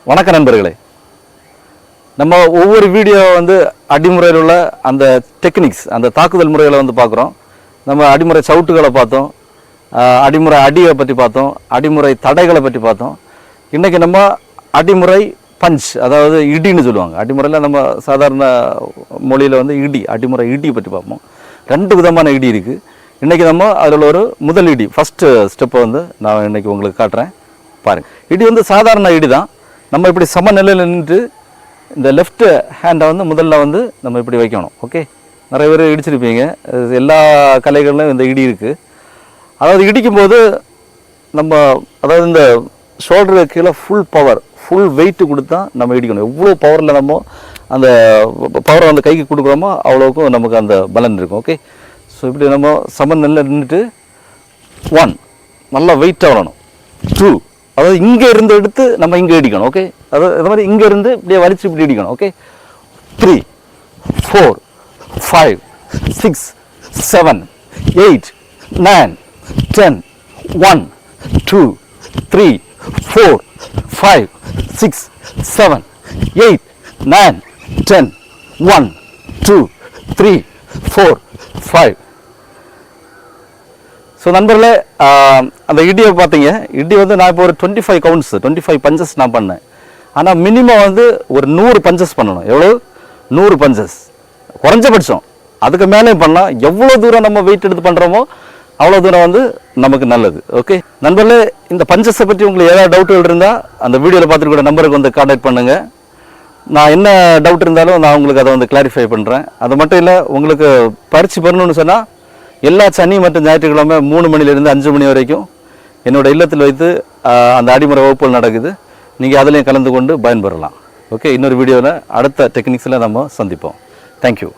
வணக்கம் நண்பர்களே. நம்ம ஒவ்வொரு வீடியோ வந்து அடிமுறையில் உள்ள அந்த டெக்னிக்ஸ், அந்த தாக்குதல் முறைகளை வந்து பார்க்குறோம். நம்ம அடிமுறை சவுட்டுகளை பார்த்தோம், அடிமுறை அடியை பற்றி பார்த்தோம், அடிமுறை தடைகளை பற்றி பார்த்தோம். இன்றைக்கி நம்ம அடிமுறை பஞ்ச், அதாவது இடின்னு சொல்லுவாங்க. அடிமுறையில் நம்ம சாதாரண மொழியில் வந்து இடி, அடிமுறை இடி பற்றி பார்ப்போம். 2 விதமான இடி இருக்குது. இன்றைக்கி நம்ம அதில் ஒரு முதல் இடி, ஃபஸ்ட்டு ஸ்டெப்பை வந்து நான் இன்றைக்கி உங்களுக்கு காட்டுறேன். பாருங்கள், இடி வந்து சாதாரண இடி தான். நம்ம இப்படி சமநிலையில் நின்றுட்டு இந்த லெஃப்ட் ஹேண்டை வந்து முதல்ல வந்து நம்ம இப்படி வைக்கணும். ஓகே, நிறைய பேர் இடிச்சிருப்பீங்க. எல்லா கலைகளிலும் இந்த இடி இருக்குது. அதாவது இடிக்கும்போது நம்ம, அதாவது இந்த ஷோல்டருக்கு கீழே ஃபுல் பவர், ஃபுல் வெயிட்டு கொடுத்தா நம்ம இடிக்கணும். எவ்வளோ பவரில் நம்ம அந்த பவரை அந்த கைக்கு கொடுக்குறோமோ அவ்வளோக்கும் நமக்கு அந்த பலன் இருக்கும். ஓகே, ஸோ இப்படி நம்ம சமநிலையில் நின்றுட்டு 1 நல்லா வெயிட்டாக வரணும். 2, அதாவது இங்கே இருந்து எடுத்து நம்ம இங்கே இடிக்கணும். ஓகே, அதாவது இது மாதிரி இங்கே இருந்து இப்படியே வலிச்சு இப்படி இடிக்கணும். ஓகே, 3, 4, 5, 6, 7, 8, 9, 10, 1, 2, 3, 4, 5, 6, 7, 8, 9, 10, 1, 2, 3, 4, 5. ஸோ நண்பர்களே, அந்த இடியை பார்த்தீங்க. இடி வந்து நான் இப்போ ஒரு 25 கவுண்ட்ஸ், 25 பஞ்சஸ் நான் பண்ணேன். ஆனால் மினிமம் வந்து ஒரு 100 பஞ்சஸ் பண்ணணும். எவ்வளோ? 100 பஞ்சஸ் குறைஞ்சபட்சம். அதுக்கு மேலே பண்ணலாம். எவ்வளோ தூரம் நம்ம வெயிட் எடுத்து பண்ணுறோமோ அவ்வளோ தூரம் வந்து நமக்கு நல்லது. ஓகே நண்பர்களே, இந்த பஞ்சஸை பற்றி உங்களுக்கு ஏதாவது டவுட்டுகள் இருந்தால் அந்த வீடியோவில் பார்த்துட்டு கூட நம்பருக்கு வந்து கான்டாக்ட் பண்ணுங்கள். நான் என்ன டவுட் இருந்தாலும் நான் உங்களுக்கு அதை வந்து கிளாரிஃபை பண்ணுறேன். அது மட்டும் இல்லை, உங்களுக்கு பயிற்சி பண்ணணும்னு சொன்னால் எல்லா சனி மற்றும் ஞாயிற்றுக்கிழமை 3 மணிலேருந்து 5 மணி வரைக்கும் என்னோடய இல்லத்தில் வைத்து அந்த அடிமுறை வகுப்புகள் நடக்குது. நீங்கள் அதிலையும் கலந்து கொண்டு பயன்பெறலாம். ஓகே, இன்னொரு வீடியோவில் அடுத்த டெக்னிக்ஸில் நம்ம சந்திப்போம். தேங்க்யூ.